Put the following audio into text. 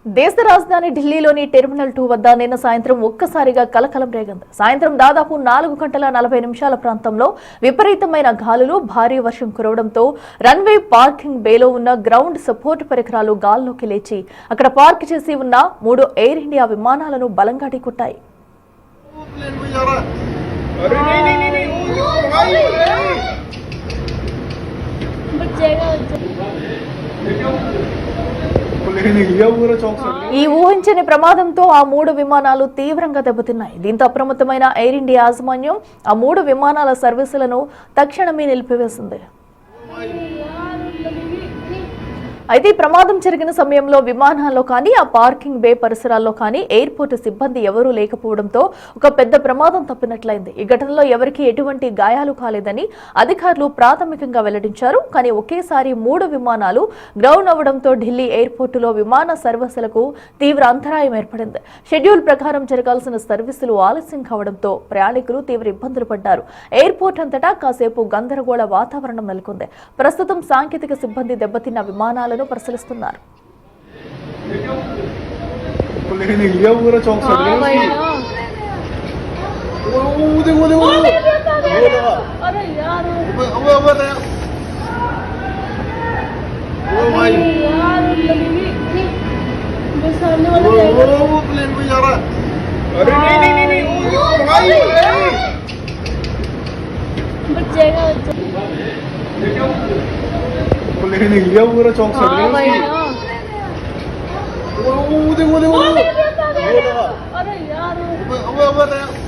దేశ రాజధాని ఢిల్లీలోని టెర్మినల్ 2 వద్ద నిన్న సాయంత్రం ఒక్కసారిగా కలకలం రేగింది. సాయంత్రం దాదాపు 4 గంటల 40 నిమిషాల ప్రాంతంలో విపరీతమైన గాలులు, భారీ వర్షం కురవడంతో రన్వే పార్కింగ్ బేలో ఉన్న గ్రౌండ్ సపోర్ట్ పరికరాలు గాల్లోకి లేచి అక్కడ పార్క్ చేసి ఉన్న 3 ఎయిర్ ఇండియా విమానాలను బలంగా ఢీకొట్టాయి. ఈ ఊహించని ప్రమాదంతో ఆ 3 విమానాలు తీవ్రంగా దెబ్బతిన్నాయి. దీంతో అప్రమత్తమైన ఎయిర్ ఇండియా యాజమాన్యం ఆ 3 విమానాల సర్వీసులను తక్షణమే నిలిపివేసింది. అయితే ఈ ప్రమాదం జరిగిన సమయంలో విమానాల్లో కానీ ఆ పార్కింగ్ బే పరిసరాల్లో కానీ ఎయిర్పోర్ట్ సిబ్బంది ఎవరూ లేకపోవడంతో ఒక పెద్ద ప్రమాదం తప్పినట్లయింది. ఈ ఘటనలో ఎవరికీ ఎటువంటి గాయాలు కాలేదని అధికారులు ప్రాథమికంగా వెల్లడించారు. కానీ ఒకేసారి 3 విమానాలు గ్రౌండ్ అవ్వడంతో ఢిల్లీ ఎయిర్పోర్టులో విమాన సర్వీసులకు తీవ్ర అంతరాయం ఏర్పడింది. షెడ్యూల్ ప్రకారం జరగాల్సిన సర్వీసులు ఆలస్యం కావడంతో ప్రయాణికులు తీవ్ర ఇబ్బందులు పడ్డారు. ఎయిర్పోర్ట్ అంతటా కాసేపు గందరగోళ వాతావరణం నెలకొంది. ప్రస్తుతం సాంకేతిక సిబ్బంది దెబ్బతిన్న విమానాలను పరిశీలిస్తున్నారు. लिया पूरा चौक सड़ गया। वो देखो देखो। अरे यार।